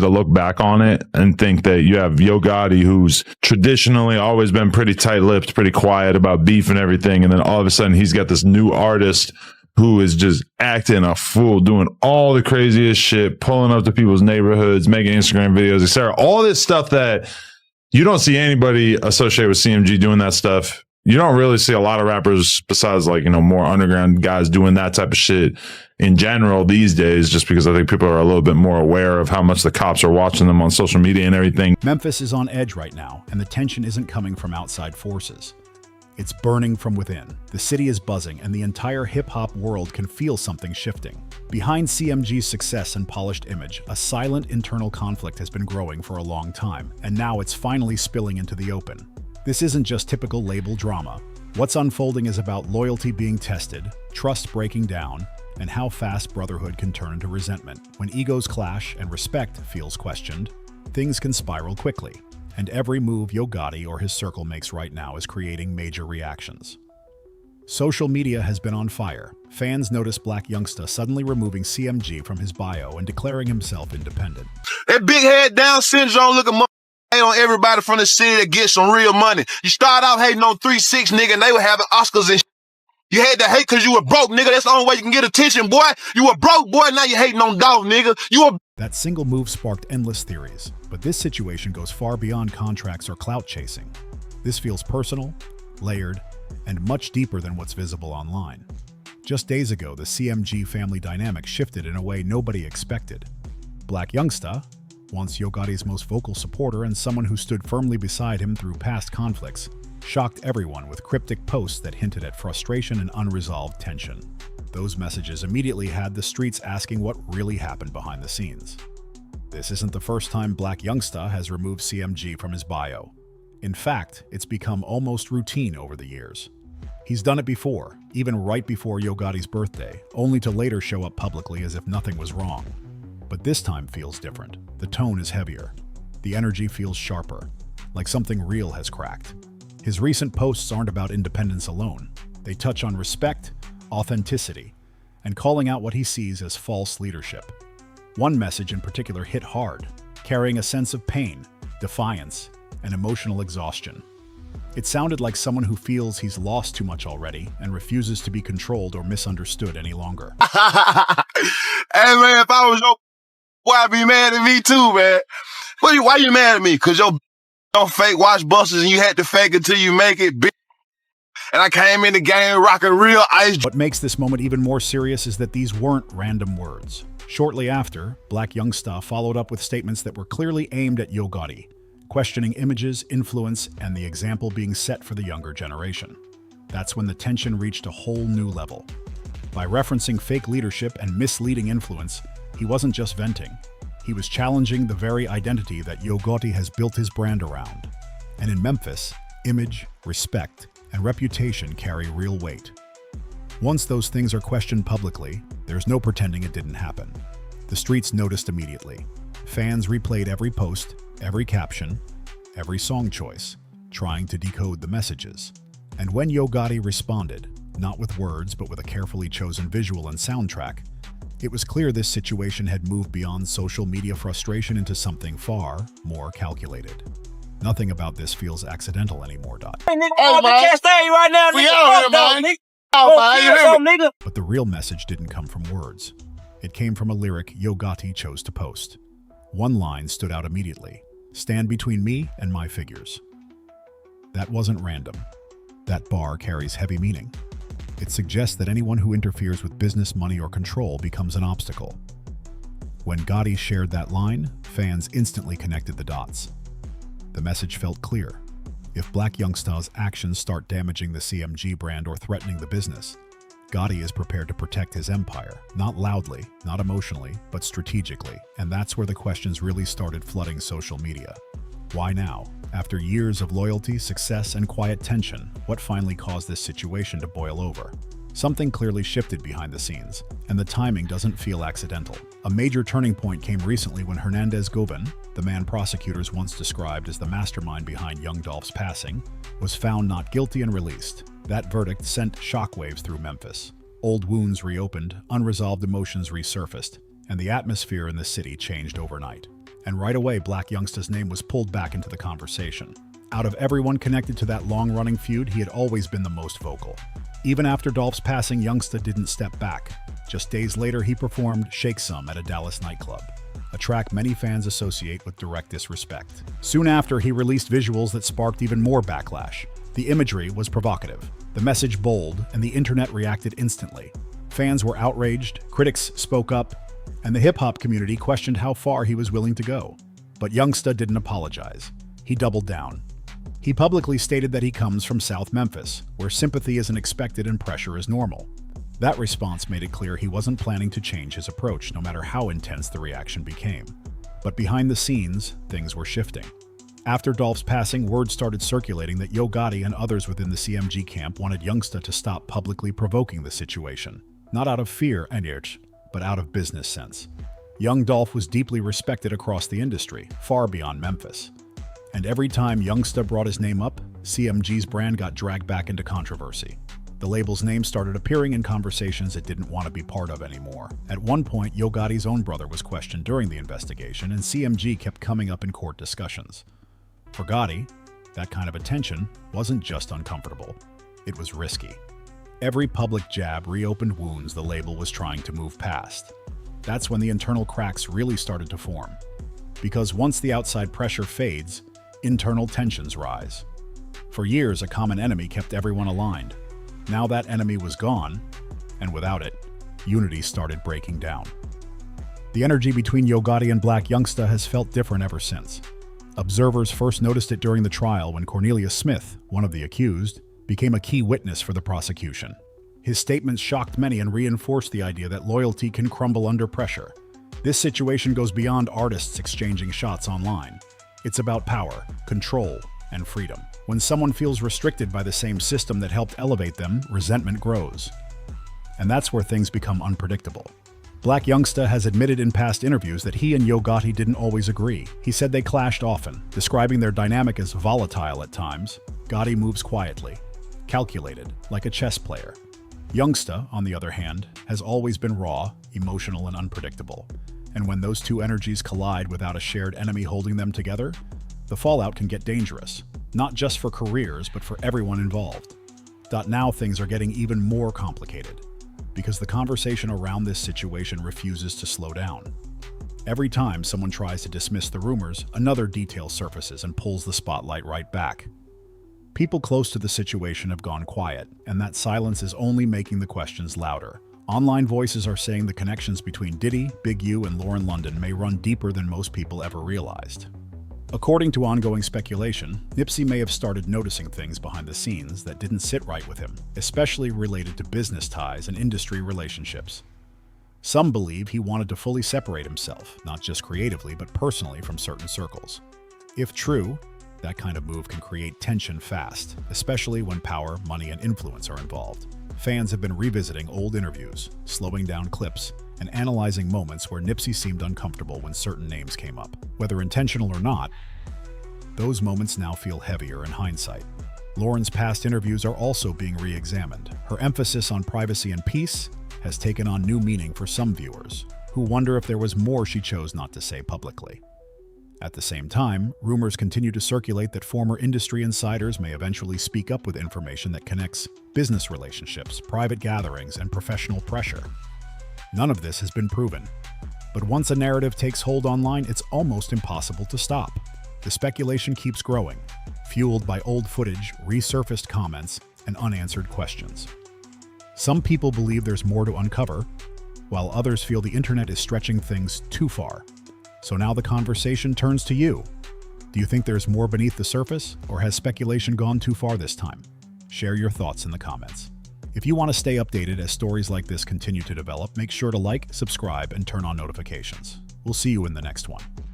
to look back on it and think that you have Yo Gotti, who's traditionally always been pretty tight-lipped, pretty quiet about beef and everything, and then all of a sudden he's got this new artist who is just acting a fool, doing all the craziest shit, pulling up to people's neighborhoods, making Instagram videos, etc. All this stuff that you don't see anybody associated with CMG doing that stuff. You don't really see a lot of rappers besides like, more underground guys doing that type of shit in general these days, just because I think people are a little bit more aware of how much the cops are watching them on social media and everything. Memphis is on edge right now, and the tension isn't coming from outside forces. It's burning from within. The city is buzzing, and the entire hip-hop world can feel something shifting. Behind CMG's success and polished image, a silent internal conflict has been growing for a long time, and now it's finally spilling into the open. This isn't just typical label drama. What's unfolding is about loyalty being tested, trust breaking down, and how fast brotherhood can turn into resentment. When egos clash and respect feels questioned, things can spiral quickly. And every move Yo Gotti or his circle makes right now is creating major reactions. Social media has been on fire. Fans notice Blac Youngsta suddenly removing CMG from his bio and declaring himself independent. That big head down syndrome looking hate on everybody from the city that gets some real money. You start out hating on 3-6, nigga, and they were having Oscars and you had to hate because you were broke, nigga. That's the only way you can get attention, boy. You were broke, boy. Now you hating on Dolph, nigga. That single move sparked endless theories, but this situation goes far beyond contracts or clout chasing. This feels personal, layered, and much deeper than what's visible online. Just days ago, the CMG family dynamic shifted in a way nobody expected. Blac Youngsta, once Yo Gotti's most vocal supporter and someone who stood firmly beside him through past conflicts, shocked everyone with cryptic posts that hinted at frustration and unresolved tension. Those messages immediately had the streets asking what really happened behind the scenes. This isn't the first time Blac Youngsta has removed CMG from his bio. In fact, it's become almost routine over the years. He's done it before, even right before Yo Gotti's birthday, only to later show up publicly as if nothing was wrong. But this time feels different. The tone is heavier. The energy feels sharper, like something real has cracked. His recent posts aren't about independence alone. They touch on respect, authenticity, and calling out what he sees as false leadership. One message in particular hit hard, carrying a sense of pain, defiance, and emotional exhaustion. It sounded like someone who feels he's lost too much already and refuses to be controlled or misunderstood any longer. Hey, man, if I was your boy, I'd be mad at me too, man. Why you mad at me? Because your don't fake watch busters and you had to fake it till you make it, bitch. And I came in the game rocking real ice. What makes this moment even more serious is that these weren't random words. Shortly after, Blac Youngsta followed up with statements that were clearly aimed at Yo Gotti, questioning images, influence, and the example being set for the younger generation. That's when the tension reached a whole new level. By referencing fake leadership and misleading influence, he wasn't just venting. He was challenging the very identity that Yo Gotti has built his brand around. And in Memphis, image, respect, and reputation carry real weight. Once those things are questioned publicly, there's no pretending it didn't happen. The streets noticed immediately. Fans replayed every post, every caption, every song choice, trying to decode the messages. And when Yo Gotti responded, not with words but with a carefully chosen visual and soundtrack, it was clear this situation had moved beyond social media frustration into something far more calculated. Nothing about this feels accidental anymore, Dot. Hey, nigga, can't stay right now, nigga. We out here, man. Nigga. But the real message didn't come from words. It came from a lyric Yo Gotti chose to post. One line stood out immediately: "Stand between me and my figures." That wasn't random. That bar carries heavy meaning. It suggests that anyone who interferes with business, money, or control becomes an obstacle. When Gotti shared that line, fans instantly connected the dots. The message felt clear. If Blac Youngsta's actions start damaging the CMG brand or threatening the business, Gotti is prepared to protect his empire, not loudly, not emotionally, but strategically. And that's where the questions really started flooding social media. Why now? After years of loyalty, success, and quiet tension, what finally caused this situation to boil over? Something clearly shifted behind the scenes, and the timing doesn't feel accidental. A major turning point came recently when Hernandez Govan, the man prosecutors once described as the mastermind behind Young Dolph's passing, was found not guilty and released. That verdict sent shockwaves through Memphis. Old wounds reopened, unresolved emotions resurfaced, and the atmosphere in the city changed overnight. And right away, Blac Youngsta's name was pulled back into the conversation. Out of everyone connected to that long-running feud, he had always been the most vocal. Even after Dolph's passing, Youngsta didn't step back. Just days later, he performed Shake Some at a Dallas nightclub, a track many fans associate with direct disrespect. Soon after, he released visuals that sparked even more backlash. The imagery was provocative, the message bold, and the internet reacted instantly. Fans were outraged, critics spoke up, and the hip-hop community questioned how far he was willing to go. But Youngsta didn't apologize. He doubled down. He publicly stated that he comes from South Memphis, where sympathy isn't expected and pressure is normal. That response made it clear he wasn't planning to change his approach, no matter how intense the reaction became. But behind the scenes, things were shifting. After Dolph's passing, word started circulating that Yo Gotti and others within the CMG camp wanted Youngsta to stop publicly provoking the situation, not out of fear and urge, but out of business sense. Young Dolph was deeply respected across the industry, far beyond Memphis. And every time Youngsta brought his name up, CMG's brand got dragged back into controversy. The label's name started appearing in conversations it didn't want to be part of anymore. At one point, Yo Gotti's own brother was questioned during the investigation, and CMG kept coming up in court discussions. For Gotti, that kind of attention wasn't just uncomfortable, it was risky. Every public jab reopened wounds the label was trying to move past. That's when the internal cracks really started to form. Because once the outside pressure fades, internal tensions rise. For years, a common enemy kept everyone aligned. Now that enemy was gone, and without it, unity started breaking down. The energy between Yo Gotti and Blac Youngsta has felt different ever since. Observers first noticed it during the trial when Cornelius Smith, one of the accused, became a key witness for the prosecution. His statements shocked many and reinforced the idea that loyalty can crumble under pressure. This situation goes beyond artists exchanging shots online. It's about power, control, and freedom. When someone feels restricted by the same system that helped elevate them, resentment grows. And that's where things become unpredictable. Blac Youngsta has admitted in past interviews that he and Yo Gotti didn't always agree. He said they clashed often, describing their dynamic as volatile at times. Gotti moves quietly, calculated, like a chess player. Youngsta, on the other hand, has always been raw, emotional, and unpredictable. And when those two energies collide without a shared enemy holding them together, the fallout can get dangerous, not just for careers, but for everyone involved. Now things are getting even more complicated, because the conversation around this situation refuses to slow down. Every time someone tries to dismiss the rumors, another detail surfaces and pulls the spotlight right back. People close to the situation have gone quiet, and that silence is only making the questions louder. Online voices are saying the connections between Diddy, Big U, and Lauren London may run deeper than most people ever realized. According to ongoing speculation, Nipsey may have started noticing things behind the scenes that didn't sit right with him, especially related to business ties and industry relationships. Some believe he wanted to fully separate himself, not just creatively but personally, from certain circles. If true, that kind of move can create tension fast, especially when power, money, and influence are involved. Fans have been revisiting old interviews, slowing down clips, and analyzing moments where Nipsey seemed uncomfortable when certain names came up. Whether intentional or not, those moments now feel heavier in hindsight. Lauren's past interviews are also being re-examined. Her emphasis on privacy and peace has taken on new meaning for some viewers, who wonder if there was more she chose not to say publicly. At the same time, rumors continue to circulate that former industry insiders may eventually speak up with information that connects business relationships, private gatherings, and professional pressure. None of this has been proven. But once a narrative takes hold online, it's almost impossible to stop. The speculation keeps growing, fueled by old footage, resurfaced comments, and unanswered questions. Some people believe there's more to uncover, while others feel the internet is stretching things too far. So now the conversation turns to you. Do you think there's more beneath the surface, or has speculation gone too far this time? Share your thoughts in the comments. If you want to stay updated as stories like this continue to develop, make sure to like, subscribe, and turn on notifications. We'll see you in the next one.